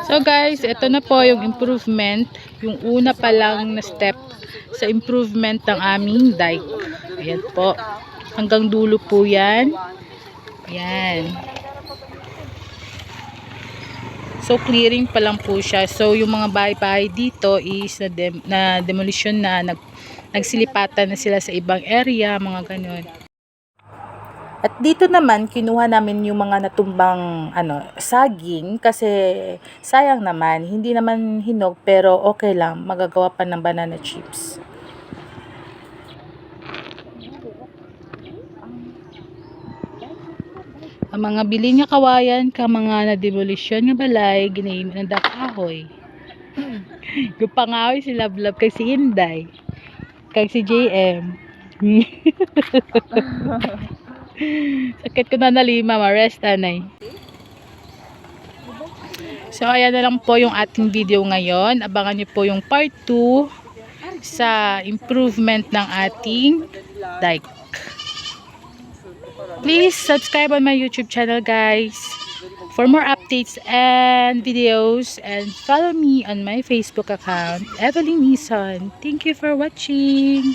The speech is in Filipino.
So guys, ito na po yung improvement, yung una pa lang na step sa improvement ng aming dike. Ayan po. Hanggang dulo po yan. Ayan. So clearing pa lang po siya. So yung mga bahay-bahay dito is na demolition na, nagsilipatan na sila sa ibang area, mga ganun. At dito naman, kinuha namin yung mga natumbang saging kasi sayang naman, hindi naman hinog pero okay lang, magagawa pa ng banana chips. Ang mga bili niya kawayan, ka mga na-demolition nga balay, ginaim ng dakahoy. Yung pangahoy si Love kay si Inday, kay si JM. Sakit ko na nalima, ma-rest anay. So ayan na lang po yung ating video ngayon. Abangan niyo po yung part 2 sa improvement ng ating dike. Please subscribe on my YouTube channel, guys, for more updates and videos, and follow me on my Facebook account, Evelyn Nison. Thank you for watching.